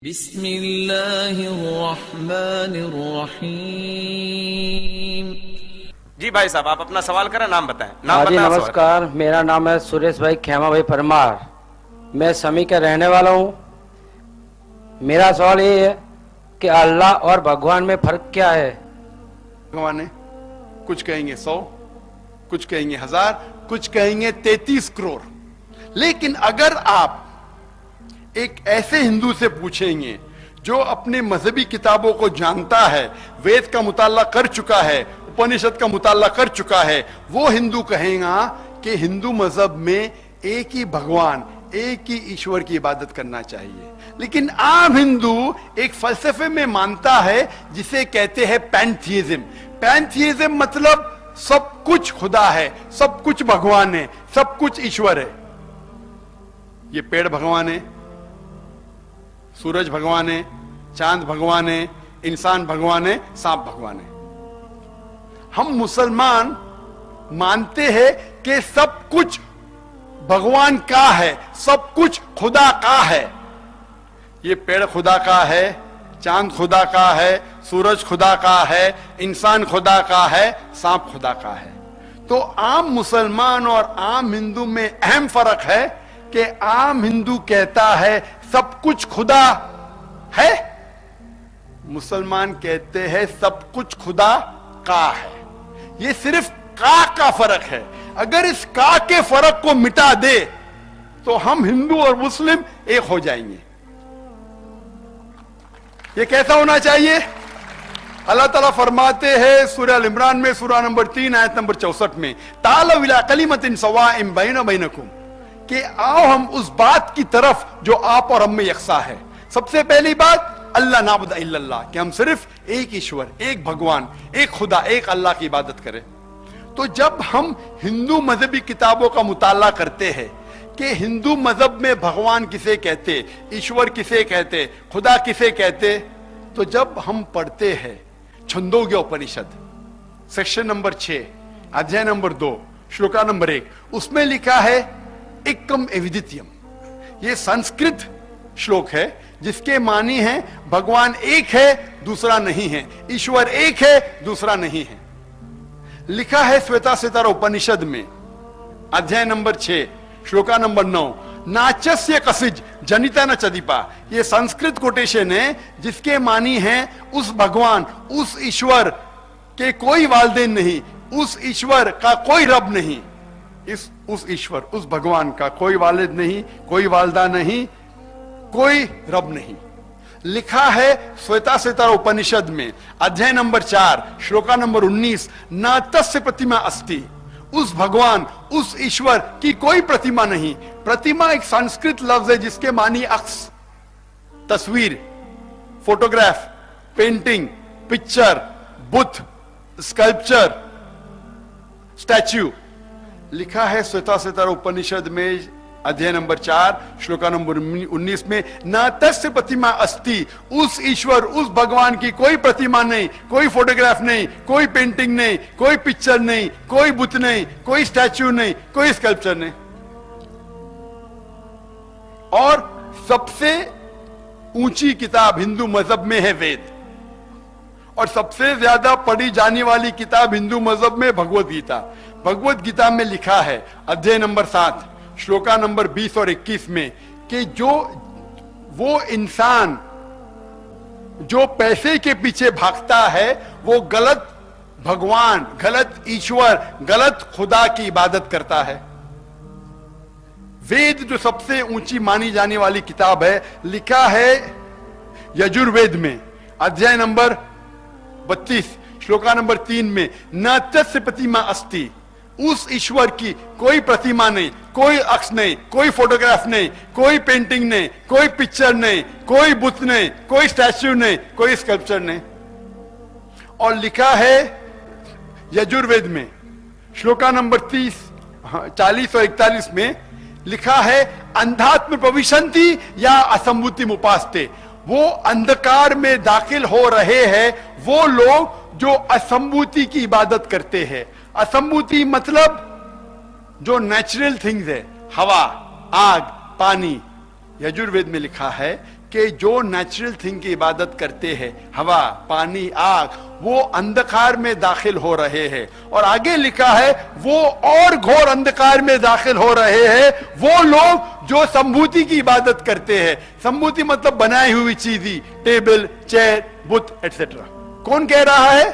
बिस्मिल्लाहिर्रहमानिर्रहीम। जी भाई साहब, आप अपना सवाल करें, नाम बताएं। हाँ जी, नमस्कार। मेरा नाम है सुरेश भाई खेमा भाई परमार। मैं समी का रहने वाला हूँ। मेरा सवाल ये है कि अल्लाह और भगवान में फर्क क्या है? भगवान है, कुछ कहेंगे 100, कुछ कहेंगे 1000, कुछ कहेंगे 33 करोड़। लेकिन अगर आप एक ऐसे हिंदू से पूछेंगे जो अपने मजहबी किताबों को जानता है, वेद का मुताला कर चुका है, उपनिषद का मुताला कर चुका है, वो हिंदू कहेगा कि हिंदू मजहब में एक ही भगवान, एक ही ईश्वर की इबादत करना चाहिए। लेकिन आम हिंदू एक फलसफे में मानता है जिसे कहते हैं पैंथियज्म। पैंथियज्म मतलब सब कुछ खुदा है, सब कुछ भगवान है, सब कुछ ईश्वर है। ये पेड़ भगवान है, सूरज भगवान है, चांद भगवान है, इंसान भगवान है, सांप भगवान है। हम मुसलमान मानते हैं कि सब कुछ भगवान का है, सब कुछ खुदा का है। ये पेड़ खुदा का है, चांद खुदा का है, सूरज खुदा का है, इंसान खुदा का है, सांप खुदा का है। तो आम मुसलमान और आम हिंदू में अहम फर्क है कि आम हिंदू कहता है सब कुछ खुदा है, मुसलमान कहते हैं सब कुछ खुदा का है। ये सिर्फ का फर्क है। अगर इस का के फर्क को मिटा दे तो हम हिंदू और मुस्लिम एक हो जाएंगे। ये कैसा होना चाहिए? अल्लाह ताला फरमाते हैं सूरह अल इमरान में, सूरह नंबर 3 आयत नंबर 64 में, तालू इला कलिमतिन सवाइम बैना बैनकुम, कि आओ हम उस बात की तरफ जो आप और हम में यकसा है। सबसे पहली बात अल्लाह नाबुद इल्लल्लाह, कि हम सिर्फ एक ईश्वर, एक भगवान, एक खुदा, एक अल्लाह की इबादत करें। तो जब हम हिंदू मजहबी किताबों का मुताला करते हैं कि हिंदू मजहब में भगवान किसे कहते, ईश्वर किसे कहते, खुदा किसे कहते, तो जब हम पढ़ते हैं छंदोग्य उपनिषद सेक्शन नंबर 6 अध्याय नंबर 2 श्लोका नंबर 1, उसमें लिखा है एकम एविदित्यम। ये संस्कृत श्लोक है जिसके मानी है भगवान एक है, दूसरा नहीं है, ईश्वर एक है, दूसरा नहीं है। लिखा है श्वेताश्वेतर उपनिषद में अध्याय नंबर 6 श्लोका नंबर 9, नाचस्य कसिज जनिता न चदीपा। ये संस्कृत कोटेशन है जिसके मानी है उस भगवान, उस ईश्वर के कोई वालदेन नहीं, उस ईश्वर का कोई रब नहीं, उस ईश्वर, उस भगवान का कोई वालिद नहीं, कोई वालदा नहीं, कोई रब नहीं। लिखा है श्वेताश्वेतर उपनिषद में अध्याय नंबर 4 श्लोका नंबर 19, न तस्य प्रतिमा अस्ति। उस भगवान, उस ईश्वर की कोई प्रतिमा नहीं। प्रतिमा एक संस्कृत लफ्ज है जिसके मानी अक्स, तस्वीर, फोटोग्राफ, पेंटिंग, पिक्चर, बुत, स्कल्पचर, स्टैच्यू। लिखा है श्वेताश्वेतर उपनिषद में अध्याय नंबर 4 श्लोका नंबर 19 में, न तस्य प्रतिमा अस्ति। उस ईश्वर, उस भगवान की कोई प्रतिमा नहीं, कोई फोटोग्राफ नहीं, कोई पेंटिंग नहीं, कोई पिक्चर नहीं, कोई बुत नहीं, कोई स्टैच्यू नहीं, कोई स्कल्पचर नहीं। और सबसे ऊंची किताब हिंदू मजहब में है वेद, और सबसे ज्यादा पढ़ी जाने वाली किताब हिंदू मजहब में भगवत गीता। भगवत गीता में लिखा है अध्याय नंबर 7 श्लोका नंबर 20 और 21 में कि जो वो इंसान जो पैसे के पीछे भागता है वो गलत भगवान, गलत ईश्वर, गलत खुदा की इबादत करता है। वेद जो सबसे ऊंची मानी जाने वाली किताब है, लिखा है यजुर्वेद में अध्याय नंबर 32 श्लोका नंबर 3 में, न तस्य प्रतिमा अस्ति। उस ईश्वर की कोई प्रतिमा नहीं, कोई अक्ष नहीं, कोई फोटोग्राफ नहीं, कोई पेंटिंग नहीं, कोई पिक्चर नहीं, कोई बुत नहीं, कोई स्टैच्यू नहीं, कोई स्कल्पचर नहीं। और लिखा है यजुर्वेद में श्लोका नंबर 40 और 41 में लिखा है, अंधात्म प्रविशन्ति या असंभूति उपासते। वो अंधकार में दाखिल हो रहे हैं वो लोग जो असंभूति की इबादत करते हैं। असंभूति मतलब जो नेचुरल थिंग्स है, हवा, आग, पानी। यजुर्वेद में लिखा है कि जो नेचुरल थिंग की इबादत करते हैं, हवा, पानी, आग, वो अंधकार में दाखिल हो रहे हैं। और आगे लिखा है वो और घोर अंधकार में दाखिल हो रहे हैं वो लोग जो संभूति की इबादत करते हैं। संभूति मतलब बनाई हुई चीजें, टेबल, चेयर, बुत एटसेट्रा। कौन कह रहा है?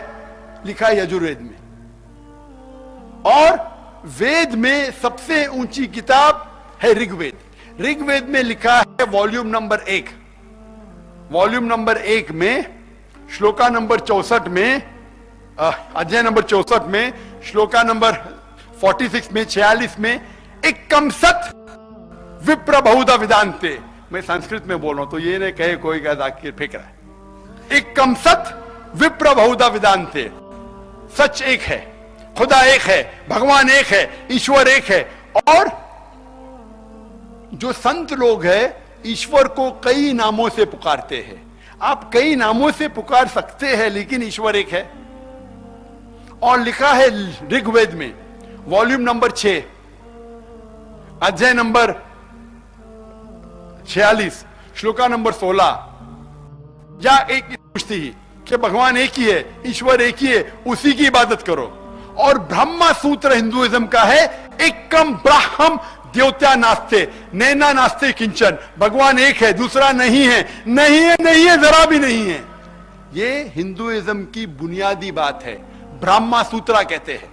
लिखा है यजुर्वेद में। और वेद में सबसे ऊंची किताब है ऋग्वेद। ऋग्वेद में लिखा है वॉल्यूम नंबर 1, वॉल्यूम नंबर 1 में श्लोका नंबर 64 में, अध्याय नंबर 64 में, श्लोका नंबर 46 में, 46 में, एकम सत विप्र बहुधा विदांते। मैं संस्कृत में बोल रहा हूं तो ये नहीं कहे कोई का जाकिर फेंक रहा है। एकम सत विप्र बहुधा विदांते। सच एक है, खुदा एक है, भगवान एक है, ईश्वर एक है। और जो संत लोग हैं ईश्वर को कई नामों से पुकारते हैं। आप कई नामों से पुकार सकते हैं लेकिन ईश्वर एक है। और लिखा है ऋग्वेद में वॉल्यूम नंबर 6 अध्याय नंबर 46 श्लोका नंबर 16, या एक पूछती ही कि भगवान एक ही है, ईश्वर एक ही है, उसी की इबादत करो। और ब्रह्मा सूत्र हिंदुइज्म का है एकम ब्रह्म द्योत्या नास्ते नैना नास्ते किंचन। भगवान एक है, दूसरा नहीं है, नहीं है, नहीं है, जरा भी नहीं है। ये हिंदुइज्म की बुनियादी बात है, ब्रह्मा सूत्रा कहते हैं।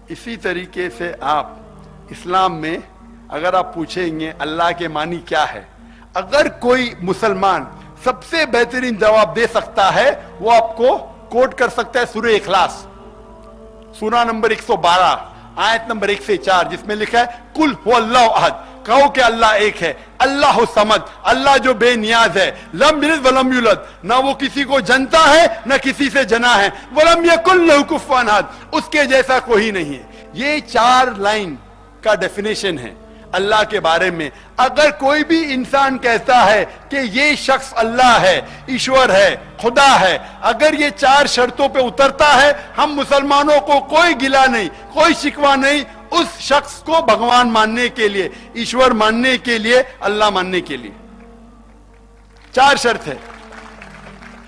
इसी तरीके से आप इस्लाम में अगर आप पूछेंगे अल्लाह के मानी क्या है, अगर कोई मुसलमान सबसे बेहतरीन जवाब दे सकता है वो आपको कोट कर सकता है सूरह इखलास, सूरा नंबर 112 आयत नंबर 1 से 4, जिसमें लिखा है कुल हुवल्लाहु अहद, कहो कि अल्लाह एक है, अल्लाह समद, अल्लाह जो बेनियाज है, लम यलिद वलम यूलद, ना वो किसी को जनता है ना किसी से जना है, वलम यकुल लहू कुफुवन अहद, उसके जैसा कोई नहीं है। ये 4 लाइन का डेफिनेशन है अल्लाह के बारे में। अगर कोई भी इंसान कहता है कि ये शख्स अल्लाह है, ईश्वर है, खुदा है, अगर ये 4 शर्तों पे उतरता है, हम मुसलमानों को कोई गिला नहीं, कोई शिकवा नहीं उस शख्स को भगवान मानने के लिए, ईश्वर मानने के लिए, अल्लाह मानने के लिए। 4 शर्त है।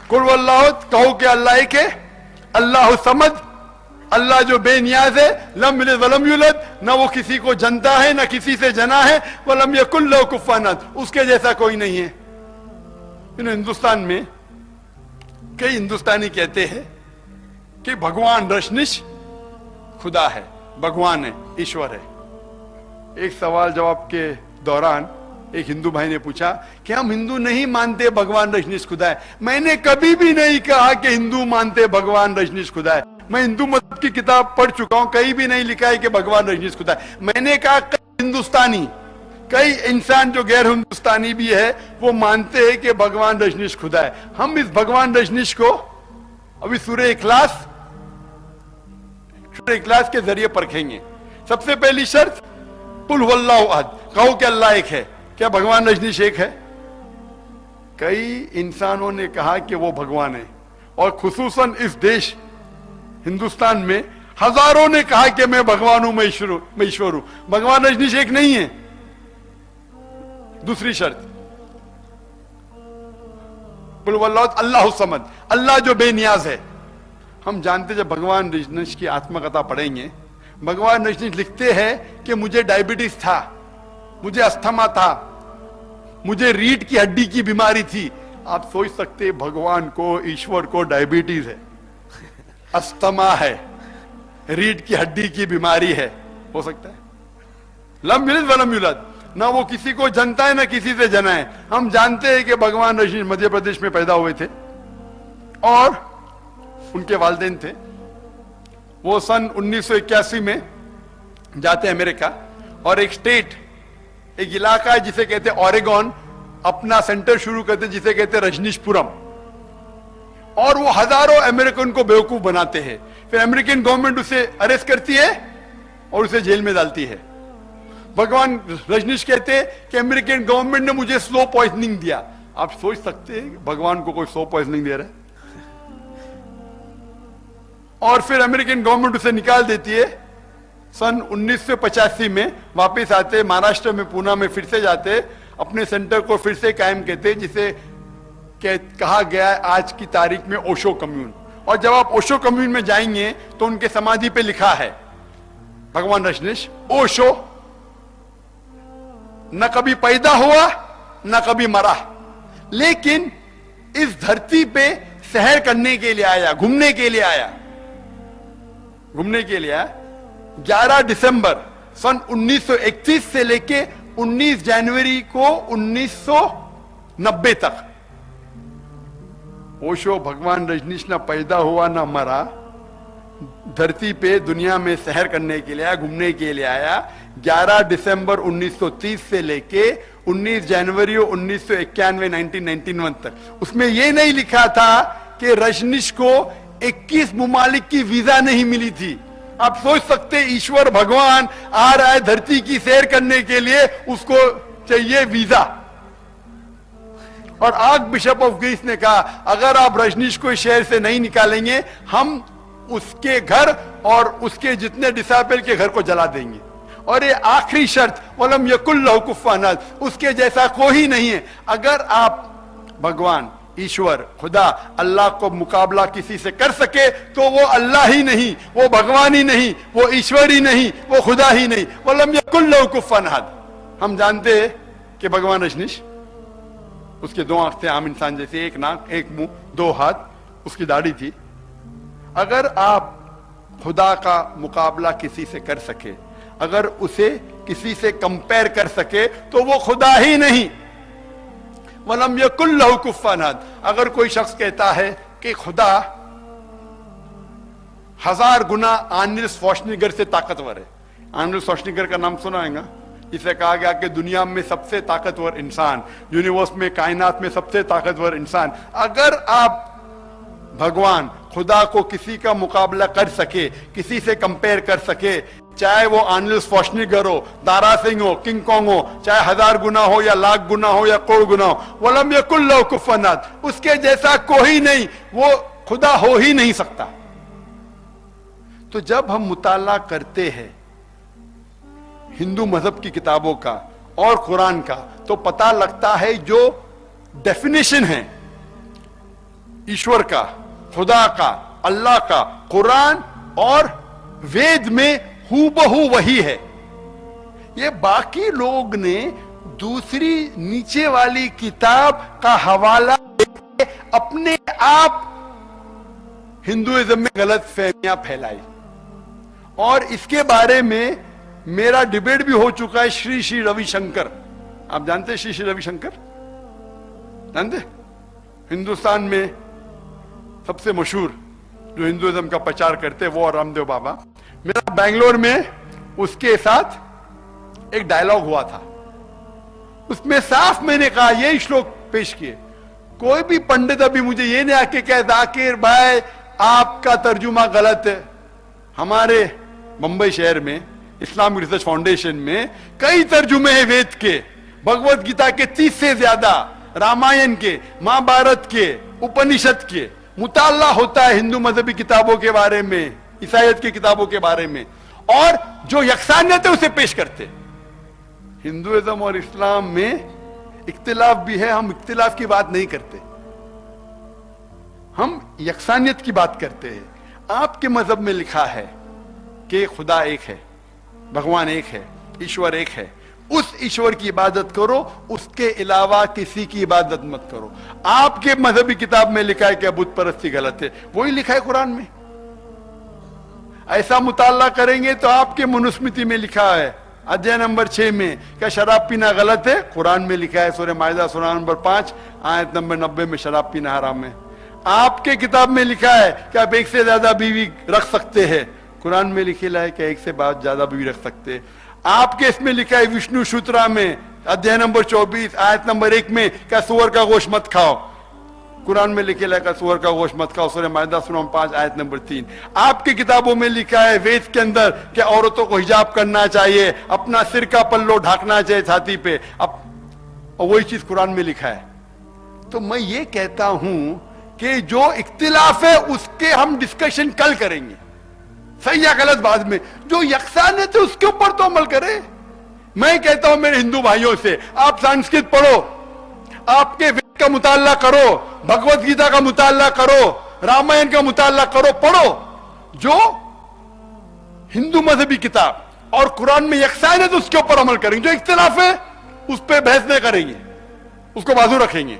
कुल वल्लाहु, कहो कि अल्लाह एक है, अल्लाह समद, अल्लाह जो बेनियाज है, लम यलिद वलम यूलद, ना वो किसी को जनता है ना किसी से जना है, वलम यकुल लहू कुफुवन अहद, उसके जैसा कोई नहीं है। हिंदुस्तान में कई हिंदुस्तानी कहते हैं कि भगवान रशनिश खुदा है, भगवान है, ईश्वर है। एक सवाल जवाब के दौरान एक हिंदू भाई ने पूछा कि हम हिंदू नहीं मानते भगवान रजनीश खुदा है। मैंने कभी भी नहीं कहा कि हिंदू मानते भगवान रजनीश खुदा है। मैं हिंदू मत की किताब पढ़ चुका हूं, कहीं भी नहीं लिखा है कि भगवान रजनीश खुदा है। मैंने कहा कई हिंदुस्तानी, कई इंसान जो गैर हिंदुस्तानी भी है वो मानते हैं कि भगवान रजनीश खुदा है। हम इस भगवान रजनीश को अभी सूरह इखलास के जरिए परखेंगे। सबसे पहली शर्त कुल हुवल्लाहु अहद, कहो कि अल्लाह एक है। क्या भगवान रजनीश एक है? कई इंसानों ने कहा कि वो भगवान है, और खुसूसन इस देश हिंदुस्तान में हजारों ने कहा कि मैं भगवान हूं, मैं ईश्वर हूं। भगवान रजनीश एक नहीं है। दूसरी शर्त कुल हुवल्लाहु अहद, अल्लाहु समद, अल्लाह जो बेनियाज है। हम जानते जब भगवान रजनीश की आत्मकथा पढ़ेंगे, भगवान रजनीश लिखते हैं कि मुझे डायबिटीज था, मुझे अस्थमा था, मुझे रीढ़ की हड्डी की बीमारी थी। आप सोच सकते भगवान को, ईश्वर को डायबिटीज है, अस्थमा है, रीढ़ की हड्डी की बीमारी है, हो सकता है? लम यलिद वलम यूलद, ना वो किसी को जनता है ना किसी से जना है। हम जानते हैं कि भगवान रजनीश मध्य प्रदेश में पैदा हुए थे और उनके वालिदैन थे। वो सन 1981 में जाते हैं अमेरिका, और एक स्टेट, एक इलाका है जिसे कहते हैं ओरेगॉन, अपना सेंटर शुरू करते जिसे कहते हैं रजनीशपुरम, और वो हजारों अमेरिकन को बेवकूफ बनाते हैं। फिर अमेरिकन गवर्नमेंट उसे अरेस्ट करती है और उसे जेल में डालती है। भगवान रजनीश कहते हैं कि अमेरिकन गवर्नमेंट ने मुझे स्लो पॉइजनिंग दिया। आप सोच सकते हैं भगवान को कोई स्लो पॉइजनिंग दे रहा है? और फिर अमेरिकन गवर्नमेंट उसे निकाल देती है। सन 1985 में वापस आते, महाराष्ट्र में पूना में फिर से जाते, अपने सेंटर को फिर से कायम कहते हैं, जिसे कहा गया है आज की तारीख में ओशो कम्यून। और जब आप ओशो कम्यून में जाएंगे तो उनके समाधि पे लिखा है, भगवान रजनीश, ओशो न कभी पैदा हुआ न कभी मरा, लेकिन इस धरती पे सैर करने के लिए आया, घूमने के लिए आया, घूमने के लिए आया। 11 दिसंबर सन 1931 से लेके 19 जनवरी को 1990 तक ओशो, भगवान रजनीश न पैदा हुआ न मरा, धरती पे दुनिया में सैर करने के लिए आया, घूमने के लिए आया। 11 दिसंबर 1930 से लेके 19 जनवरी 1991 1991 तक। उसमें यह नहीं लिखा था कि रजनीश को 21 ममालिक की वीजा नहीं मिली थी। आप सोच सकते ईश्वर भगवान आ रहा है धरती की सैर करने के लिए, उसको चाहिए वीजा। और आर्क बिशप ऑफ ग्रीस ने कहा, अगर आप रजनीश को इस शहर से नहीं निकालेंगे, हम उसके घर और उसके जितने डिसाइपल के घर को जला देंगे। और ये आखिरी शर्त, वलम यकुल लहु कुफुवन अहद, उसके जैसा कोई नहीं है। अगर आप भगवान, ईश्वर, खुदा, अल्लाह को मुकाबला किसी से कर सके तो वो अल्लाह ही नहीं, वो भगवान ही नहीं, वो ईश्वर ही नहीं, वो खुदा ही नहीं। वलम यकुल लहु कुफुवन अहद। हम जानते हैं कि भगवान रजनीश, उसके 2 आंख थे आम इंसान जैसे, 1 नाक 1 मुंह 2 हाथ, उसकी दाढ़ी थी। अगर आप खुदा का मुकाबला किसी से कर सके, अगर उसे किसी से कंपेयर कर सके, तो वो खुदा ही नहीं। वलम यकुल लहु कुफुवन अहद। अगर कोई शख्स कहता है कि खुदा 1000 गुना आर्नल्ड श्वार्ज़नेगर से ताकतवर है, आर्नल्ड श्वार्ज़नेगर का नाम सुना है? इसे कहा गया कि दुनिया में सबसे ताकतवर इंसान, यूनिवर्स में, कायनात में सबसे ताकतवर इंसान। अगर आप भगवान खुदा को किसी का मुकाबला कर सके, किसी से कंपेयर कर सके, चाहे वो आर्नल्ड श्वार्ज़नेगर हो, दारा सिंह हो, किंग कॉन्ग हो, चाहे 1000 गुना हो या लाख गुना हो या करोड़ गुना हो, वलम यकुल लहु कुफुवन अहद, उसके जैसा कोई नहीं, वो खुदा हो ही नहीं सकता। तो जब हम मुताला करते हैं हिंदू मजहब की किताबों का और कुरान का, तो पता लगता है जो डेफिनेशन है ईश्वर का, खुदा का, अल्लाह का, कुरान और वेद में हूबहू वही है। ये बाकी लोग ने दूसरी नीचे वाली किताब का हवाला देके अपने आप हिंदुइज्म में गलत फहमियां फैलाई। और इसके बारे में मेरा डिबेट भी हो चुका है श्री श्री रविशंकर। आप जानते हैं श्री श्री रविशंकर? जानते? हिंदुस्तान में सबसे मशहूर जो हिंदुइज्म का प्रचार करते हैं वो और रामदेव बाबा। मेरा बेंगलोर में उसके साथ एक डायलॉग हुआ था, उसमें साफ मैंने कहा, यही श्लोक पेश किए। कोई भी पंडित अभी मुझे ये नहीं आके कहे जाकिर भाई आपका तर्जुमा गलत है। हमारे मुंबई शहर में इस्लामिक रिसर्च फाउंडेशन में कई तर्जुमे हैं वेद के, भगवत गीता के 30 से ज्यादा, रामायण के, महाभारत के, उपनिषद के। मुताला होता है हिंदू मजहबी किताबों के बारे में, ईसाईयत की किताबों के बारे में, और जो यकसानियत है उसे पेश करते। हिंदुइज्म और इस्लाम में इख्तिलाफ भी है, हम इख्तिलाफ की बात नहीं करते, हम यकसानियत की बात करते हैं। आपके मजहब में लिखा है कि खुदा एक है, भगवान एक है, ईश्वर एक है, उस ईश्वर की इबादत करो, उसके अलावा किसी की इबादत मत करो। आपके मजहबी किताब में लिखा है कि बुत परस्ती गलत है, वही लिखा है कुरान में। ऐसा मुताला करेंगे तो आपके मनुस्मृति में लिखा है अध्याय नंबर 6 में क्या शराब पीना गलत है, कुरान में लिखा है सूरह माइदा सूरह नंबर 5 आयत नंबर 90 में शराब पीना हराम है। आपके किताब में लिखा है कि आप एक से ज्यादा बीवी रख सकते हैं, कुरान में लिखा है कि एक से बाद ज्यादा बीवी रख सकते हैं। आपके इसमें लिखा है विष्णु सूत्रा में अध्याय नंबर 24 आयत नंबर 1 में क्या सुअर का गोश्त मत खाओ, कुरान में लिखे लगा सुअर का गोश्त मत खाओ, सूरह माइदा सूरह 5 आयत नंबर 3। आपकी किताबों में लिखा है वेद के अंदर कि औरतों को हिजाब करना चाहिए, अपना सिर का पल्लो ढाकना चाहिए छाती पे, और वही चीज कुरान में लिखा है। तो मैं ये कहता हूं कि जो इख्तिलाफ है उसके हम डिस्कशन कल करेंगे, सही या गलत बाद में। जो यकसानियत है उसके ऊपर तो अमल करें। मैं कहता हूं मेरे हिंदू भाइयों से, आप संस्कृत पढ़ो, आपके वेद का मुताला करो, भगवत गीता का मुताला करो, रामायण का मुताला करो, पढ़ो। जो हिंदू मजहबी किताब और कुरान में यकसान है तो उसके ऊपर अमल करेंगे, जो इख्तिलाफ है उस पर बहस नहीं करेंगे, उसको बाजू रखेंगे।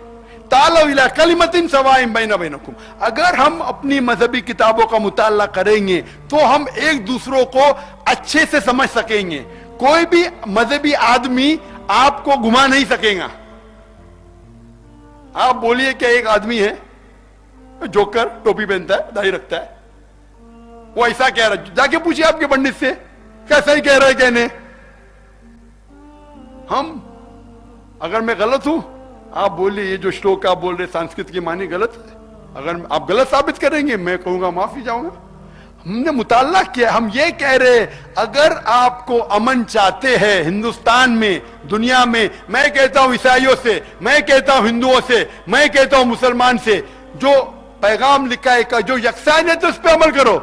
तालव इला कलिमतिन सवाइम बैना बैनकुम, अगर हम अपनी मजहबी किताबों का मुताला करेंगे तो हम एक दूसरों को अच्छे से समझ सकेंगे। कोई भी मजहबी आदमी आपको घुमा नहीं सकेगा। आप बोलिए क्या एक आदमी है जोकर, टोपी पहनता है, दाढ़ी रखता है, वो ऐसा कह रहा है, जाके पूछिए आपके पंडित से कैसा ही कह रहा है कहने। हम अगर मैं गलत हूं, आप बोलिए ये जो श्लोक आप बोल रहे संस्कृत की मानी गलत है, अगर आप गलत साबित करेंगे मैं कहूंगा माफी जाऊंगा। हमने मुताला किया, हम ये कह रहे अगर आपको अमन चाहते हैं हिंदुस्तान में, दुनिया में, मैं कहता हूं ईसाइयों से, मैं कहता हूं हिंदुओं से, मैं कहता हूं मुसलमान से, जो पैगाम लिखा है का जो यकसान है तो उस पर अमल करो,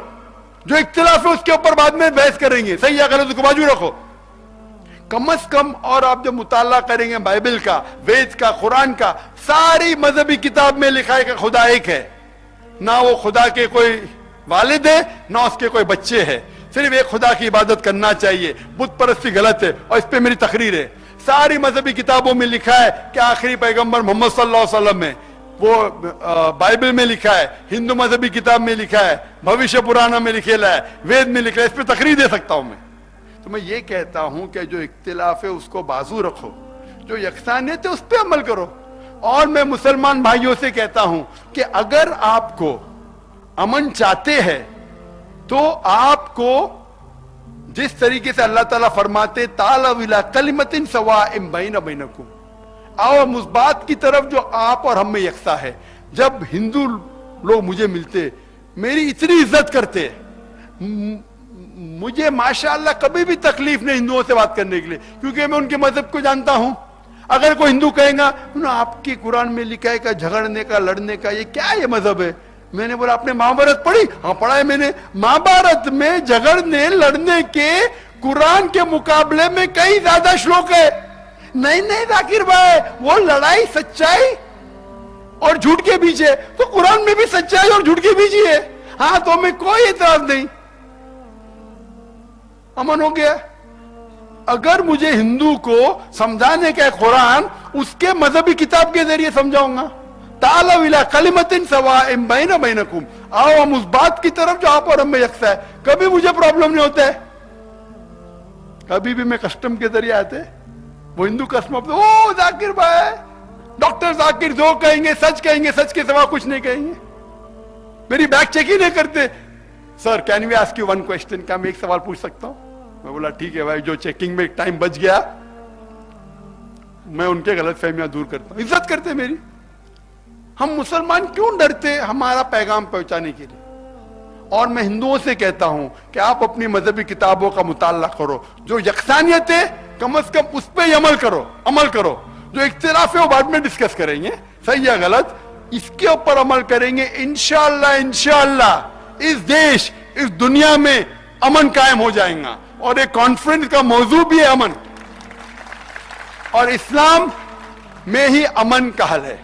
जो इख्तिलाफ है उसके ऊपर बाद में बहस करेंगे, सही या गलत उसको बाजू रखो कम से कम। और आप जब मुताला करेंगे बाइबल का, वेद का, कुरान का, सारी मजहबी किताब में लिखा है कि खुदा एक है, ना वो खुदा के कोई वालिद है ना उसके कोई बच्चे हैं, सिर्फ एक खुदा की इबादत करना चाहिए, बुत परस्ती गलत है, और इस पे मेरी तकरीर है। सारी मजहबी किताबों में लिखा है कि आखिरी पैगंबर मोहम्मद सल्लल्लाहु अलैहि वसल्लम है, वो बाइबल में लिखा है, हिंदू मजहबी किताब में लिखा है, भविष्य पुराना में लिखेला है, वेद में लिखा है, इस पे तकरीर दे सकता हूं मैं। तो मैं ये कहता हूं कि जो इख्तिलाफ है उसको बाजू रखो, जो यकसानियत है उस पर अमल करो। और मैं मुसलमान भाइयों से कहता हूं कि अगर आपको अमन चाहते हैं तो आपको जिस तरीके से अल्लाह ताला फरमाते तालव इला कलिमतिन सवाइम बैना बैनकुम, आओ हम उस बात की तरफ जो आप और हम में यकसा है। जब हिंदू लोग मुझे मिलते, मेरी इतनी इज्जत करते, मुझे माशाअल्लाह कभी भी तकलीफ नहीं हिंदुओं से बात करने के लिए, क्योंकि मैं उनके मजहब को जानता हूं। अगर कोई हिंदू कहेगा ना आपकी कुरान में लिखा है कि झगड़ने का, लड़ने का, ये क्या ये मजहब है? मैंने बोला आपने महाभारत पढ़ी? हाँ पढ़ा है मैंने। महाभारत में झगड़ने लड़ने के कुरान के मुकाबले में कई ज्यादा श्लोक है। नहीं नहीं जाकिर भाई, वो लड़ाई सच्चाई और झूठ के बीच है, तो कुरान में भी सच्चाई और झूठ के बीच ही है। हाँ तो हमें कोई एतराज नहीं, अमन हो गया। अगर मुझे हिंदू को समझाने का कुरान उसके मजहबी किताब के जरिए समझाऊंगा, तालव इला कलिमतिन सवाइम बैना बैनकुम, आओ हम उस बात की तरफ जो आप और हम में यकसा है, कभी मुझे प्रॉब्लम नहीं होता है। कभी भी मैं कस्टम के जरिए आते, वो हिंदू कस्टम, ओ जाकिर भाई, डॉक्टर जाकिर जो कहेंगे सच कहेंगे, सच के सिवा कुछ नहीं कहेंगे, मेरी बैक चेक ही नहीं करते। Sir can we ask you one question, क्या मैं एक सवाल पूछ सकता हूं? मैं बोला ठीक है भाई, जो चेकिंग में टाइम बच गया मैं उनके गलत फहमियां दूर करता हूं, इज्जत करते मेरी। हम मुसलमान क्यों डरते हमारा पैगाम पहुंचाने के लिए? और मैं हिंदुओं से कहता हूं कि आप अपनी मजहबी किताबों का मुताला करो, जो यकसानियत है कम से कम उस पर अमल करो, अमल करो। जो इख्तिलाफ है वो बाद में डिस्कस करेंगे, सही या गलत, इसके ऊपर अमल करेंगे। इंशाअल्लाह इंशाअल्लाह इस देश, इस दुनिया में अमन कायम हो जाएगा। और एक कॉन्फ्रेंस का मौजू भी है अमन, और इस्लाम में ही अमन का हल है।